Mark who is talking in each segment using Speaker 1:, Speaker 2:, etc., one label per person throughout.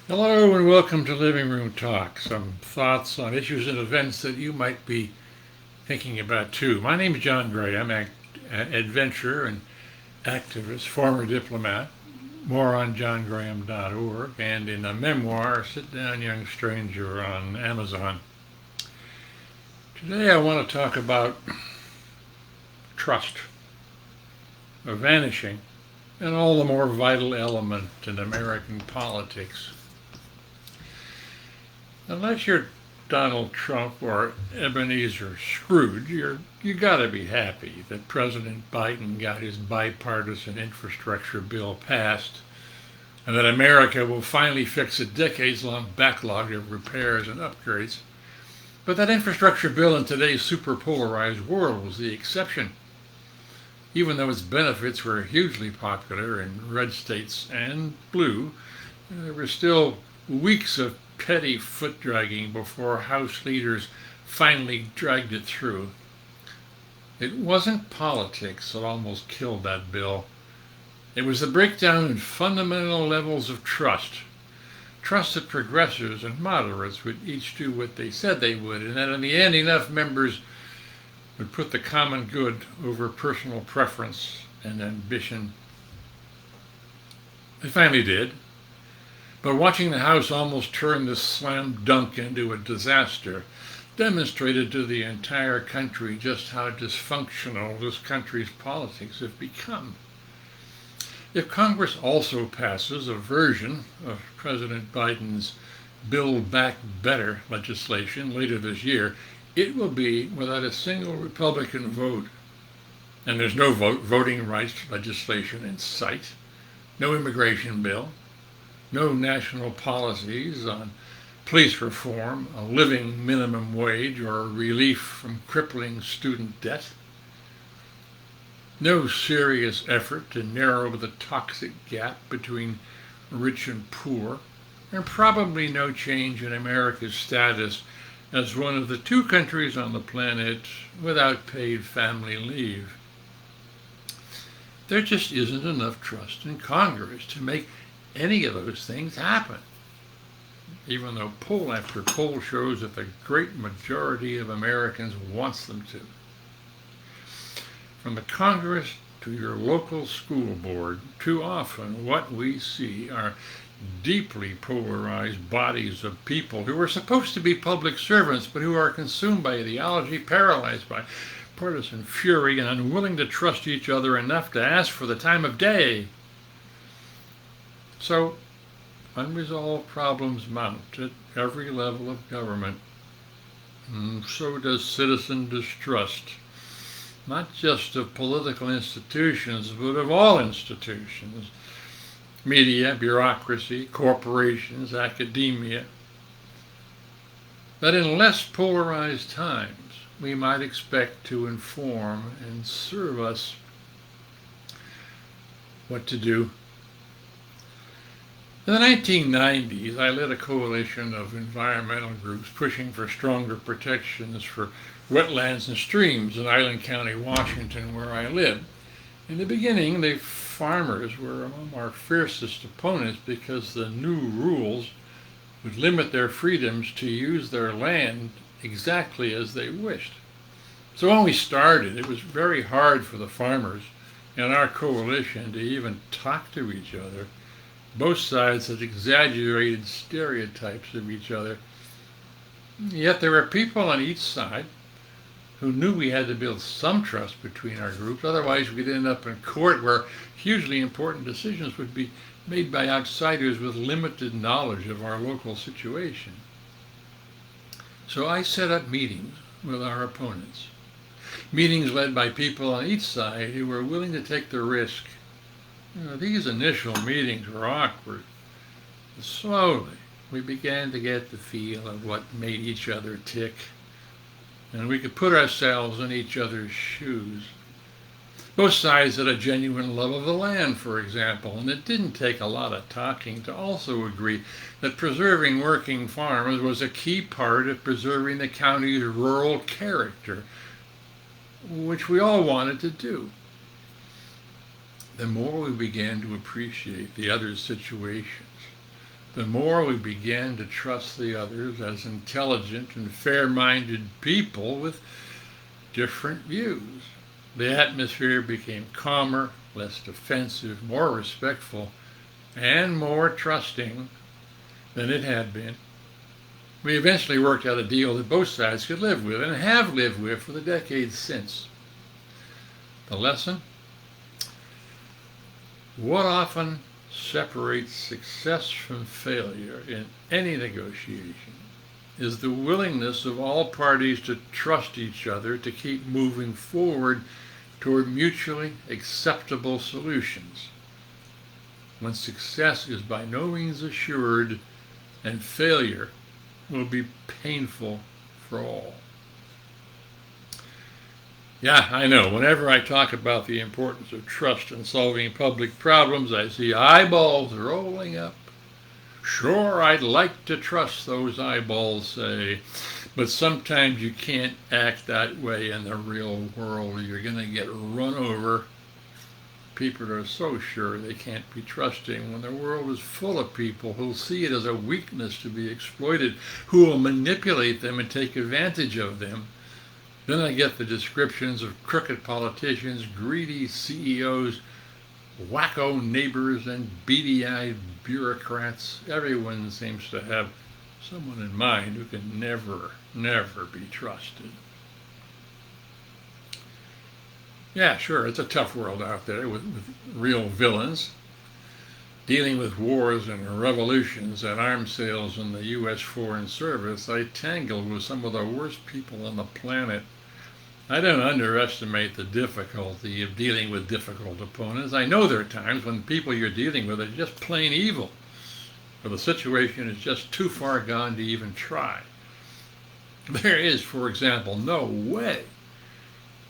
Speaker 1: Hello and welcome to Living Room Talk. Some thoughts on issues and events that you might be thinking about too. My name is John Gray. I'm an adventurer and activist, former diplomat. More on johngraham.org and in a memoir, Sit Down Young Stranger on Amazon. Today I want to talk about trust, a vanishing and all the more vital element in American politics. Unless you're Donald Trump or Ebenezer Scrooge, you got to be happy that President Biden got his bipartisan infrastructure bill passed and that America will finally fix a decades-long backlog of repairs and upgrades. But that infrastructure bill in today's super polarized world was the exception. Even though its benefits were hugely popular in red states and blue, there were still weeks of petty foot dragging before House leaders finally dragged it through. It wasn't politics that almost killed that bill. It was the breakdown in fundamental levels of trust. Trust that progressives and moderates would each do what they said they would, and that in the end enough members would put the common good over personal preference and ambition. They finally did. But watching the House almost turn this slam dunk into a disaster demonstrated to the entire country just how dysfunctional this country's politics have become. If Congress also passes a version of President Biden's Build Back Better legislation later this year, it will be without a single Republican vote. And there's no voting rights legislation in sight, no immigration bill, no national policies on police reform, a living minimum wage, or relief from crippling student debt. No serious effort to narrow the toxic gap between rich and poor, and probably no change in America's status as one of the two countries on the planet without paid family leave. There just isn't enough trust in Congress to make any of those things happen, even though poll after poll shows that the great majority of Americans wants them to. From the Congress to your local school board, too often what we see are deeply polarized bodies of people who are supposed to be public servants, but who are consumed by ideology, paralyzed by partisan fury, and unwilling to trust each other enough to ask for the time of day. So, unresolved problems mount at every level of government. And so does citizen distrust, not just of political institutions, but of all institutions. Media, bureaucracy, corporations, academia. That in less polarized times, we might expect to inform and serve us what to do. In the 1990s, I led a coalition of environmental groups pushing for stronger protections for wetlands and streams in Island County, Washington, where I live. In the beginning, the farmers were among our fiercest opponents because the new rules would limit their freedoms to use their land exactly as they wished. So when we started, it was very hard for the farmers and our coalition to even talk to each other. Both sides had exaggerated stereotypes of each other. Yet there were people on each side who knew we had to build some trust between our groups, otherwise we'd end up in court where hugely important decisions would be made by outsiders with limited knowledge of our local situation. So I set up meetings with our opponents, meetings led by people on each side who were willing to take the risk. These initial meetings were awkward. Slowly, we began to get the feel of what made each other tick, and we could put ourselves in each other's shoes. Both sides had a genuine love of the land, for example, and it didn't take a lot of talking to also agree that preserving working farms was a key part of preserving the county's rural character, which we all wanted to do. The more we began to appreciate the other's situations, the more we began to trust the others as intelligent and fair-minded people with different views. The atmosphere became calmer, less defensive, more respectful, and more trusting than it had been. We eventually worked out a deal that both sides could live with and have lived with for the decades since. The lesson? What often separates success from failure in any negotiation is the willingness of all parties to trust each other to keep moving forward toward mutually acceptable solutions. When success is by no means assured and failure will be painful for all. Yeah, I know. Whenever I talk about the importance of trust in solving public problems, I see eyeballs rolling up. Sure, I'd like to trust, those eyeballs say, but sometimes you can't act that way in the real world. You're going to get run over. People are so sure they can't be trusting when the world is full of people who'll see it as a weakness to be exploited, who will manipulate them and take advantage of them. Then I get the descriptions of crooked politicians, greedy CEOs, wacko neighbors, and beady-eyed bureaucrats. Everyone seems to have someone in mind who can never be trusted. Yeah, sure, it's a tough world out there with real villains. Dealing with wars and revolutions and arms sales in the U.S. Foreign Service, I tangled with some of the worst people on the planet. I don't underestimate the difficulty of dealing with difficult opponents. I know there are times when people you're dealing with are just plain evil, or the situation is just too far gone to even try. There is, for example, no way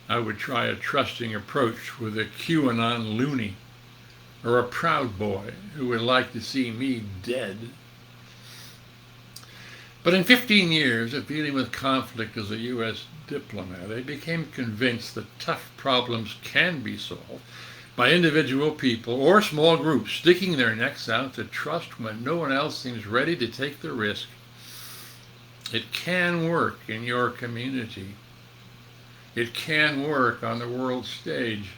Speaker 1: I would try a trusting approach with a QAnon loony or a Proud Boy who would like to see me dead. But in 15 years of dealing with conflict as a U.S. diplomat, I became convinced that tough problems can be solved by individual people or small groups sticking their necks out to trust when no one else seems ready to take the risk. It can work in your community. It can work on the world stage.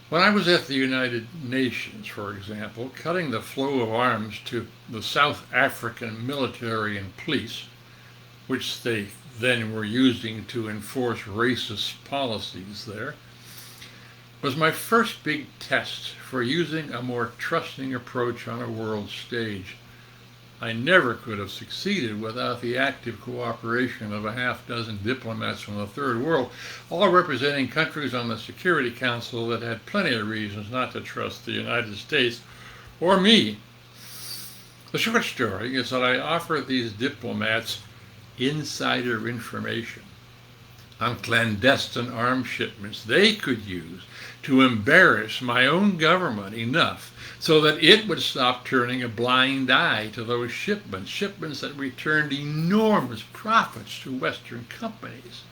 Speaker 1: When I was at the United Nations, for example, cutting the flow of arms to the South African military and police, which they then were using to enforce racist policies there, was my first big test for using a more trusting approach on a world stage. I never could have succeeded without the active cooperation of a half-dozen diplomats from the Third World, all representing countries on the Security Council that had plenty of reasons not to trust the United States or me. The short story is that I offered these diplomats insider information on clandestine arms shipments they could use to embarrass my own government enough so that it would stop turning a blind eye to those shipments that returned enormous profits to Western companies.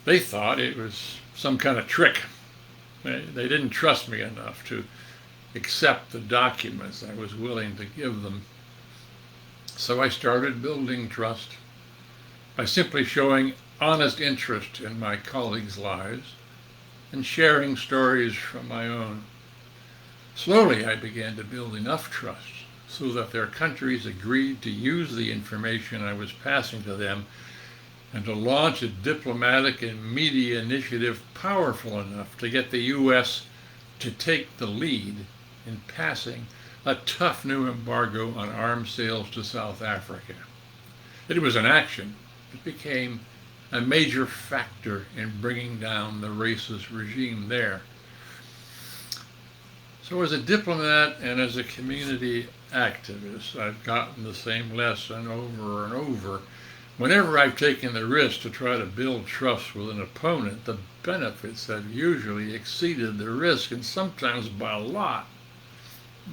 Speaker 1: They thought it was some kind of trick. They didn't trust me enough to accept the documents I was willing to give them. So I started building trust by simply showing honest interest in my colleagues' lives and sharing stories from my own. Slowly, I began to build enough trust so that their countries agreed to use the information I was passing to them and to launch a diplomatic and media initiative powerful enough to get the U.S. to take the lead in passing a tough new embargo on arms sales to South Africa. It was an action. It became a major factor in bringing down the racist regime there. So as a diplomat and as a community activist, I've gotten the same lesson over and over. Whenever I've taken the risk to try to build trust with an opponent, the benefits have usually exceeded the risk, and sometimes by a lot.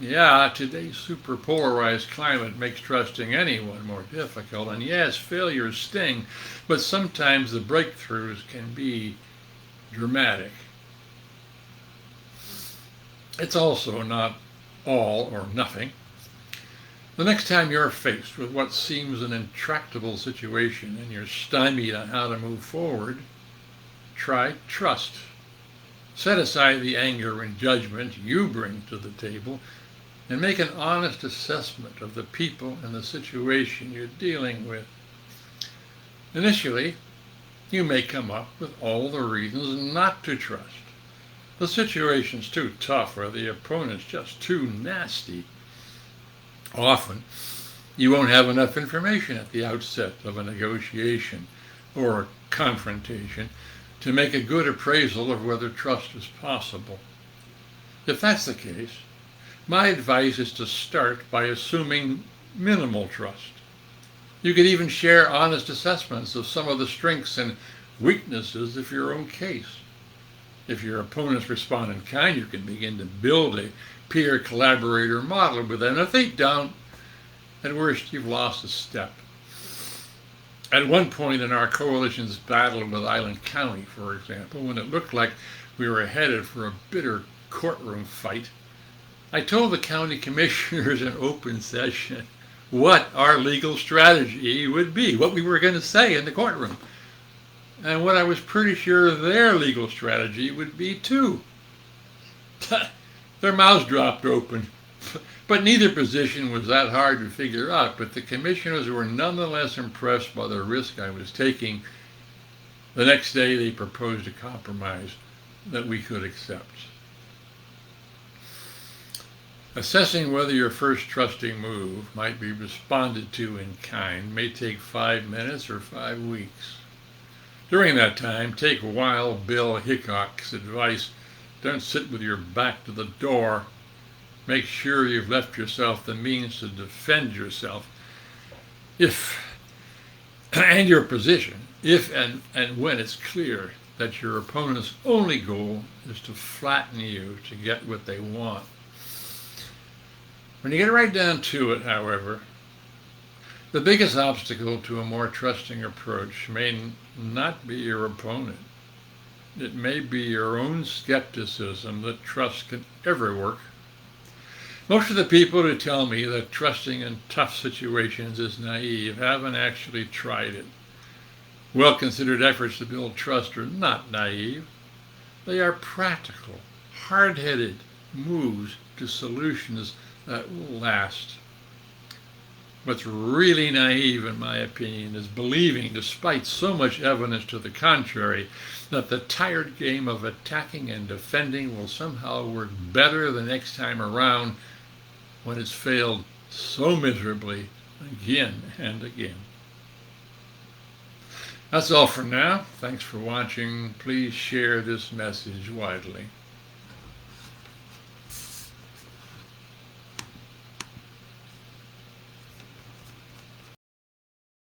Speaker 1: Yeah, today's super polarized climate makes trusting anyone more difficult, and yes, failures sting, but sometimes the breakthroughs can be dramatic. It's also not all or nothing. The next time you're faced with what seems an intractable situation and you're stymied on how to move forward, try trust. Set aside the anger and judgment you bring to the table and make an honest assessment of the people and the situation you're dealing with. Initially, you may come up with all the reasons not to trust. The situation's too tough or the opponent's just too nasty. Often, you won't have enough information at the outset of a negotiation or a confrontation to make a good appraisal of whether trust is possible. If that's the case, my advice is to start by assuming minimal trust. You could even share honest assessments of some of the strengths and weaknesses of your own case. If your opponents respond in kind, you can begin to build a peer collaborator model with them. If they don't, at worst, you've lost a step. At one point in our coalition's battle with Island County, for example, when it looked like we were headed for a bitter courtroom fight, I told the county commissioners in open session what our legal strategy would be, what we were going to say in the courtroom, and what I was pretty sure their legal strategy would be too. Their mouths dropped open, but neither position was that hard to figure out, but the commissioners were nonetheless impressed by the risk I was taking. The next day they proposed a compromise that we could accept. Assessing whether your first trusting move might be responded to in kind may take 5 minutes or 5 weeks. During that time, take Wild Bill Hickok's advice. Don't sit with your back to the door. Make sure you've left yourself the means to defend yourself and your position, if and when it's clear that your opponent's only goal is to flatten you to get what they want. When you get right down to it, however, the biggest obstacle to a more trusting approach may not be your opponent. It may be your own skepticism that trust can ever work. Most of the people who tell me that trusting in tough situations is naive haven't actually tried it. Well-considered efforts to build trust are not naive. They are practical, hard-headed moves to solutions that will last. What's really naive, in my opinion, is believing, despite so much evidence to the contrary, that the tired game of attacking and defending will somehow work better the next time around when it's failed so miserably again and again. That's all for now. Thanks for watching. Please share this message widely.